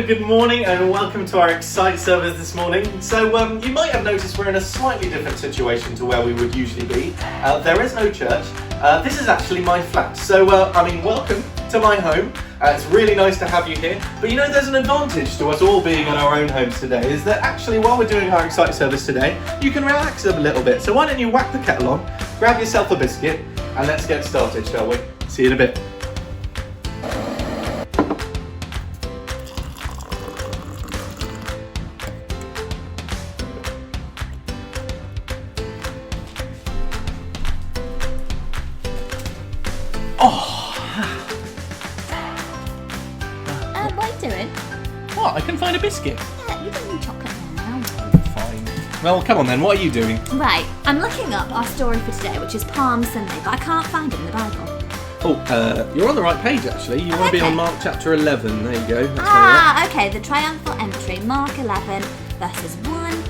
good morning and welcome to our Xcite service this morning. So you might have noticed we're in a slightly different situation to where we would usually be. There is no church. This is actually my flat. So welcome to my home. It's really nice to have you here. But you know, there's an advantage to us all being in our own homes today, is that actually while we're doing our Xcite service today, you can relax a little bit. So why don't you whack the kettle on, grab yourself a biscuit, and let's get started, shall we? See you in a bit. What are you doing? What? I can find a biscuit. Yeah, you don't need chocolate now. Fine. Well, come on then, what are you doing? Right, I'm looking up our story for today, which is Palm Sunday, but I can't find it in the Bible. Oh, you're on the right page actually. You want to be on Mark chapter 11. There you go. That's Okay, the triumphal entry, Mark 11, verses 1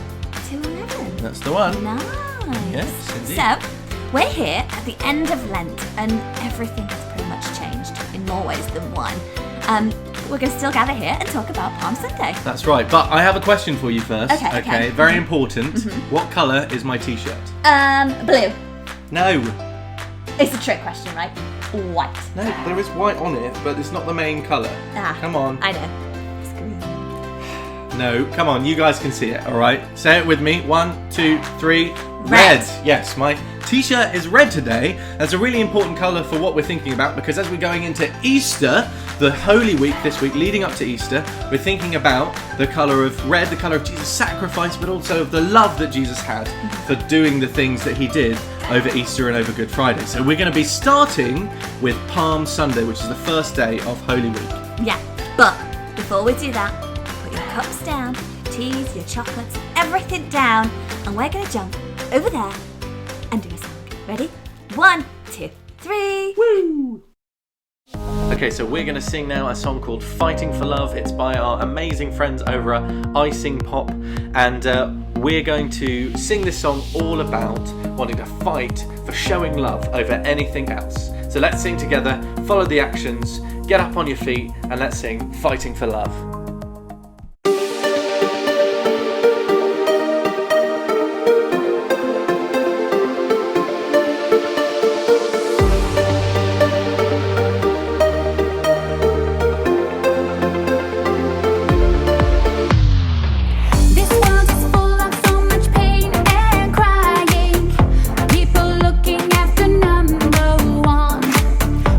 to 11. That's the one. Nice. Yes, indeed. So, we're here at the end of Lent, and everything has pretty much changed in more ways than one. We're going to still gather here and talk about Palm Sunday. That's right, but I have a question for you first. Okay. Very important. What colour is my t-shirt? Blue. No. It's a trick question, right? White. No, there is white on it, but it's not the main colour. Come on. I know. It's green. No, come on, you guys can see it, alright? Say it with me. 1, 2, 3. Red. Yes, my t-shirt is red today. That's a really important colour for what we're thinking about, because as we're going into Easter, the Holy Week this week leading up to Easter, we're thinking about the colour of red, the colour of Jesus' sacrifice, but also of the love that Jesus had for doing the things that he did over Easter and over Good Friday. So we're going to be starting with Palm Sunday, which is the first day of Holy Week. Yeah, but before we do that, put your cups down, your teas, your chocolates, everything down, and we're going to jump over there and do a song. Ready? 1, 2, 3. Woo! Okay, so we're going to sing now a song called Fighting for Love. It's by our amazing friends over at iSing Pop, and we're going to sing this song all about wanting to fight for showing love over anything else. So let's sing together, follow the actions, get up on your feet, and let's sing Fighting for Love.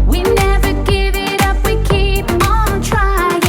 We never give it up, we keep on trying.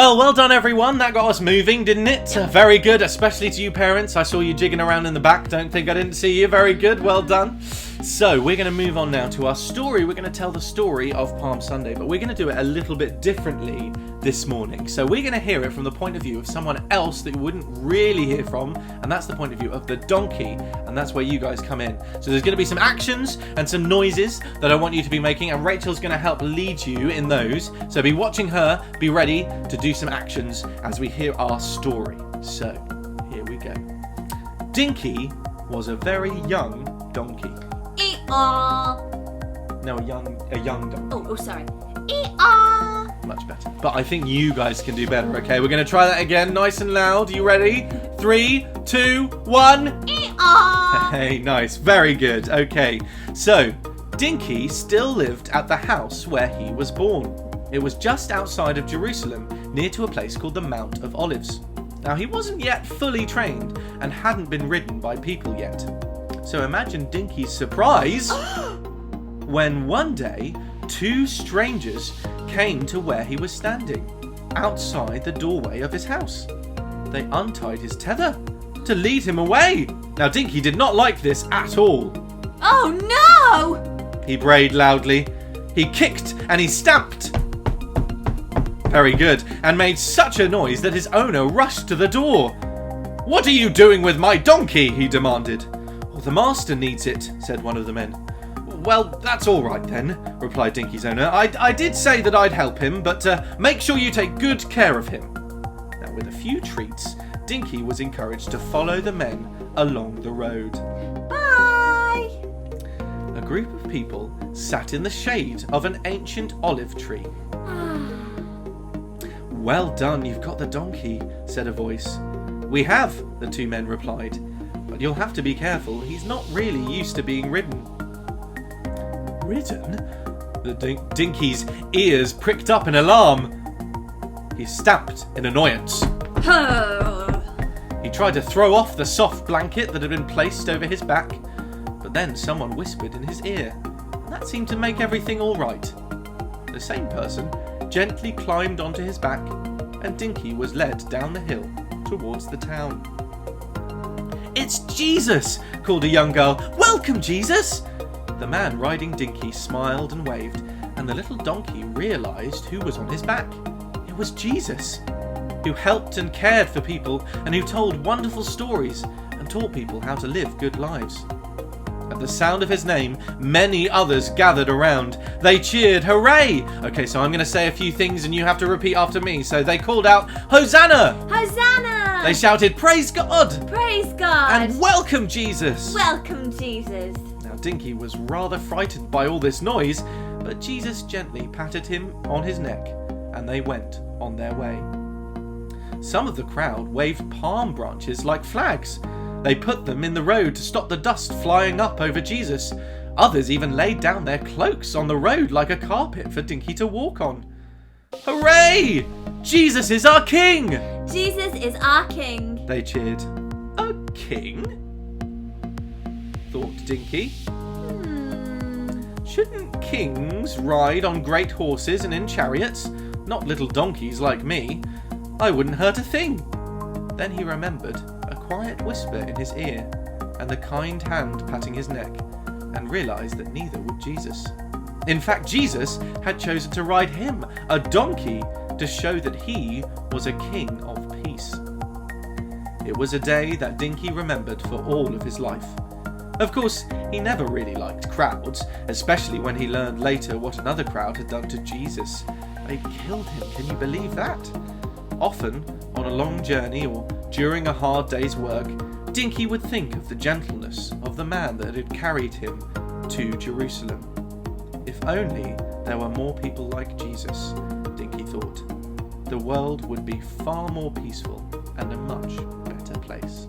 Well done everyone. That got us moving, didn't it? Very good, especially to you parents. I saw you jigging around in the back. Don't think I didn't see you. Very good, well done. So we're going to move on now to our story. We're going to tell the story of Palm Sunday, but we're going to do it a little bit differently this morning. So we're going to hear it from the point of view of someone else that you wouldn't really hear from, and that's the point of view of the donkey, and that's where you guys come in. So there's going to be some actions and some noises that I want you to be making, and Rachel's going to help lead you in those. So be watching her, be ready to do some actions as we hear our story. So here we go. Dinky was a very young donkey. No, a young donkey. Oh, sorry. Much better. But I think you guys can do better, okay? We're going to try that again, nice and loud. You ready? 3, 2, 1. Hey, nice. Very good. Okay. So, Dinky still lived at the house where he was born. It was just outside of Jerusalem, near to a place called the Mount of Olives. Now, he wasn't yet fully trained and hadn't been ridden by people yet. So imagine Dinky's surprise when one day 2 strangers came to where he was standing, outside the doorway of his house. They untied his tether to lead him away. Now Dinky did not like this at all. Oh no! He brayed loudly. He kicked and he stamped. Very good, and made such a noise that his owner rushed to the door. "What are you doing with my donkey?" he demanded. "Oh, the master needs it," said one of the men. "Well, that's all right then," replied Dinky's owner. I did say that I'd help him, but make sure you take good care of him." Now, with a few treats, Dinky was encouraged to follow the men along the road. Bye! A group of people sat in the shade of an ancient olive tree. "Well done, you've got the donkey," said a voice. "We have," the 2 men replied, "but you'll have to be careful. He's not really used to being ridden." Ridden? The Dinky's ears pricked up in alarm. He stamped in annoyance. He tried to throw off the soft blanket that had been placed over his back, but then someone whispered in his ear. That seemed to make everything all right. The same person gently climbed onto his back, and Dinky was led down the hill towards the town. "It's Jesus!" called a young girl. "Welcome, Jesus!" The man riding Dinky smiled and waved, and the little donkey realised who was on his back. It was Jesus, who helped and cared for people, and who told wonderful stories and taught people how to live good lives. At the sound of his name, many others gathered around. They cheered, "Hooray!" Okay, so I'm going to say a few things and you have to repeat after me. So they called out, "Hosanna!" Hosanna! They shouted, "Praise God!" Praise God! And "Welcome, Jesus!" Welcome, Jesus! Now Dinky was rather frightened by all this noise, but Jesus gently patted him on his neck, and they went on their way. Some of the crowd waved palm branches like flags. They put them in the road to stop the dust flying up over Jesus. Others even laid down their cloaks on the road like a carpet for Dinky to walk on. "Hooray! Jesus is our king!" Jesus is our king! They cheered. "A king?" thought Dinky. Shouldn't kings ride on great horses and in chariots, not little donkeys like me? I wouldn't hurt a thing. Then he remembered a quiet whisper in his ear and the kind hand patting his neck, and realised that neither would Jesus. In fact, Jesus had chosen to ride him, a donkey, to show that he was a king of peace. It was a day that Dinky remembered for all of his life. Of course, he never really liked crowds, especially when he learned later what another crowd had done to Jesus. They'd killed him, can you believe that? Often, on a long journey or during a hard day's work, Dinky would think of the gentleness of the man that had carried him to Jerusalem. If only there were more people like Jesus, Dinky thought. The world would be far more peaceful and a much better place.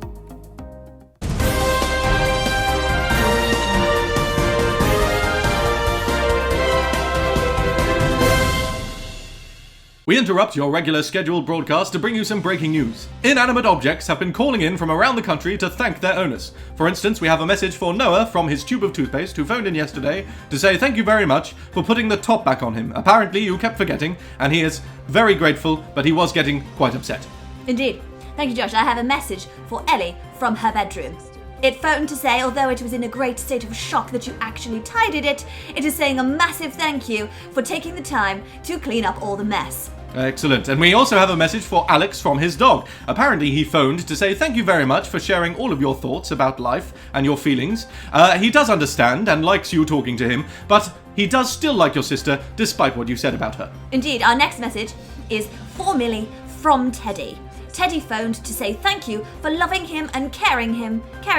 We interrupt your regular scheduled broadcast to bring you some breaking news. Inanimate objects have been calling in from around the country to thank their owners. For instance, we have a message for Noah from his tube of toothpaste who phoned in yesterday to say thank you very much for putting the top back on him. Apparently you kept forgetting, and he is very grateful, but he was getting quite upset. Indeed. Thank you, Josh. I have a message for Ellie from her bedroom. It phoned to say, although it was in a great state of shock that you actually tidied it, it is saying a massive thank you for taking the time to clean up all the mess. Excellent. And we also have a message for Alex from his dog. Apparently he phoned to say thank you very much for sharing all of your thoughts about life and your feelings. He does understand and likes you talking to him, but he does still like your sister despite what you said about her. Indeed, our next message is for Millie from Teddy. Teddy phoned to say thank you for loving him and caring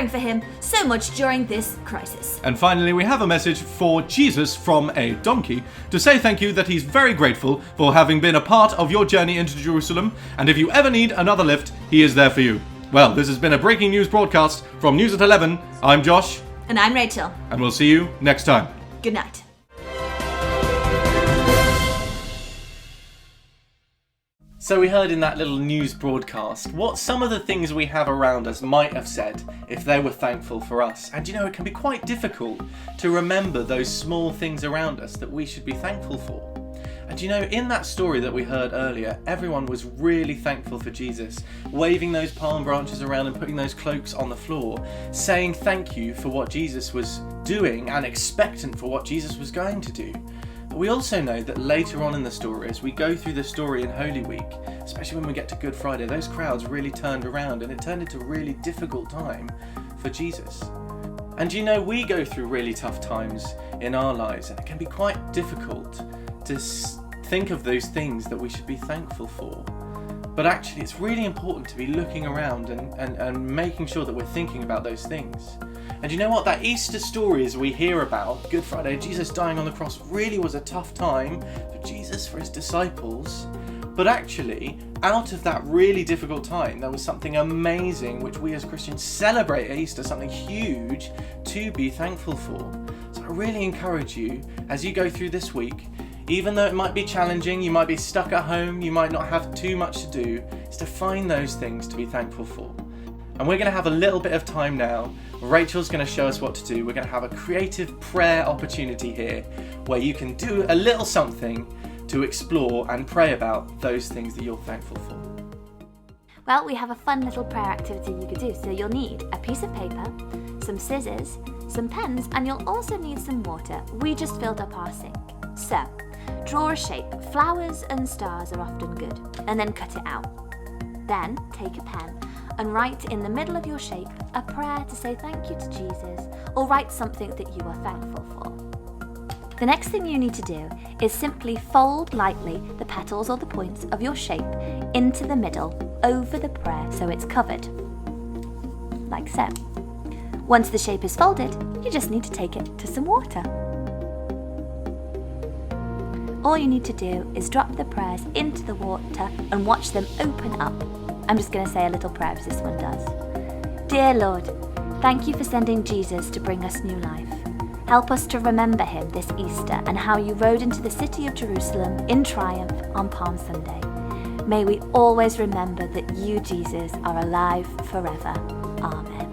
for him so much during this crisis. And finally, we have a message for Jesus from a donkey to say thank you that he's very grateful for having been a part of your journey into Jerusalem, and if you ever need another lift, he is there for you. Well, this has been a breaking news broadcast from News at 11. I'm Josh. And I'm Rachel. And we'll see you next time. Good night. So we heard in that little news broadcast what some of the things we have around us might have said if they were thankful for us. And you know, it can be quite difficult to remember those small things around us that we should be thankful for. And you know, in that story that we heard earlier, everyone was really thankful for Jesus, waving those palm branches around and putting those cloaks on the floor, saying thank you for what Jesus was doing and expectant for what Jesus was going to do. But we also know that later on in the story, as we go through the story in Holy Week, especially when we get to Good Friday, those crowds really turned around and it turned into a really difficult time for Jesus. And you know, we go through really tough times in our lives, and it can be quite difficult to think of those things that we should be thankful for. But actually, it's really important to be looking around and making sure that we're thinking about those things. And you know what? That Easter story, as we hear about Good Friday, Jesus dying on the cross, really was a tough time for Jesus, for his disciples. But actually, out of that really difficult time, there was something amazing which we as Christians celebrate at Easter, something huge to be thankful for. So I really encourage you, as you go through this week, even though it might be challenging, you might be stuck at home, you might not have too much to do, is to find those things to be thankful for. And we're going to have a little bit of time now. Rachel's going to show us what to do. We're going to have a creative prayer opportunity here where you can do a little something to explore and pray about those things that you're thankful for. Well, we have a fun little prayer activity you could do. So you'll need a piece of paper, some scissors, some pens, and you'll also need some water. We just filled up our sink. So, draw a shape. Flowers and stars are often good. And then cut it out. Then take a pen and write in the middle of your shape a prayer to say thank you to Jesus, or write something that you are thankful for. The next thing you need to do is simply fold lightly the petals or the points of your shape into the middle over the prayer so it's covered, like so. Once the shape is folded, you just need to take it to some water. All you need to do is drop the prayers into the water and watch them open up. I'm just going to say a little prayer as this one does. Dear Lord, thank you for sending Jesus to bring us new life. Help us to remember him this Easter and how you rode into the city of Jerusalem in triumph on Palm Sunday. May we always remember that you, Jesus, are alive forever. Amen.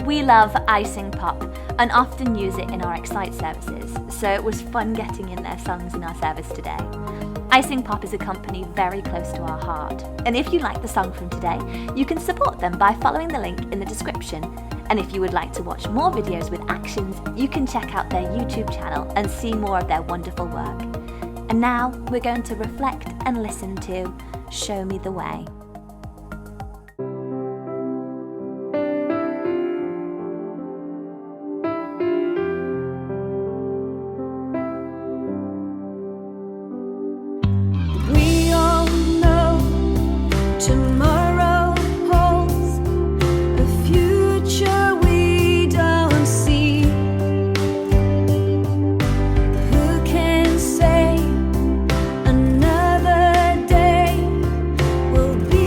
We love iSing Pop and often use it in our Xcite services, so it was fun getting in their songs in our service today. iSing Pop is a company very close to our heart, and if you like the song from today, you can support them by following the link in the description. And if you would like to watch more videos with actions, you can check out their YouTube channel and see more of their wonderful work. And now we're going to reflect and listen to Show Me the Way. Will be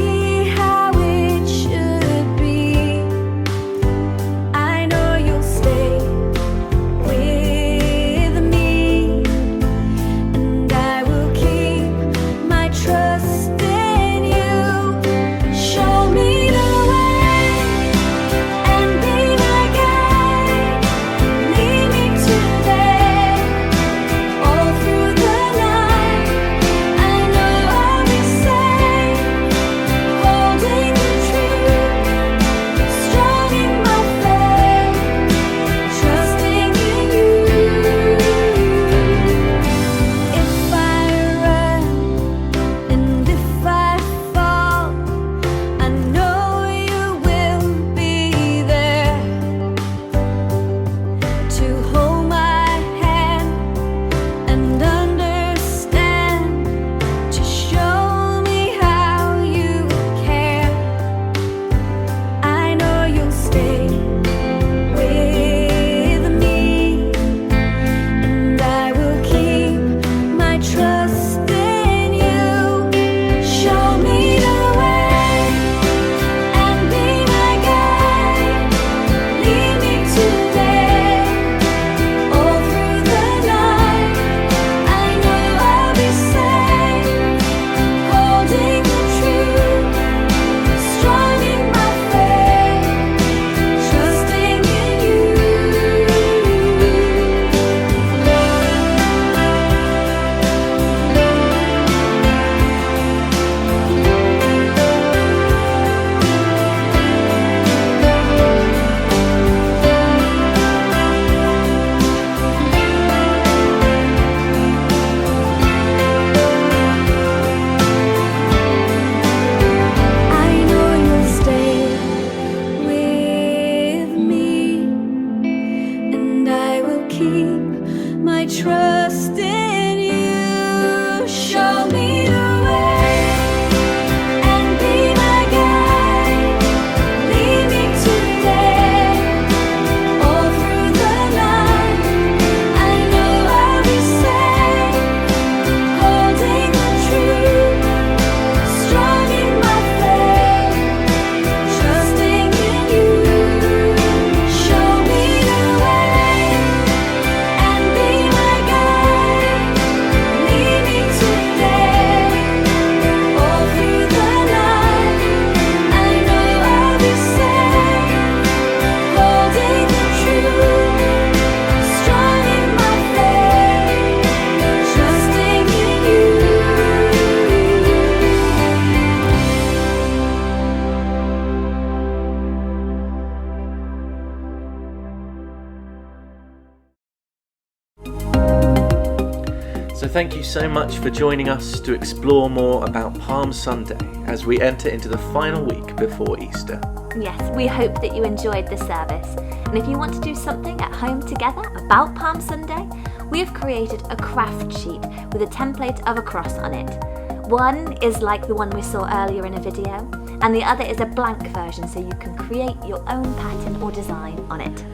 So thank you so much for joining us to explore more about Palm Sunday as we enter into the final week before Easter. Yes, we hope that you enjoyed the service. And if you want to do something at home together about Palm Sunday, we have created a craft sheet with a template of a cross on it. One is like the one we saw earlier in a video, and the other is a blank version so you can create your own pattern or design on it.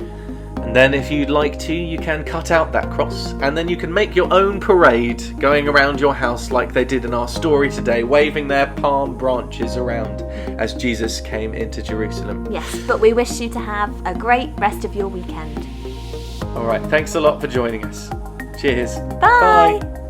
And then if you'd like to, you can cut out that cross, and then you can make your own parade going around your house like they did in our story today, waving their palm branches around as Jesus came into Jerusalem. Yes, but we wish you to have a great rest of your weekend. All right, thanks a lot for joining us. Cheers. Bye.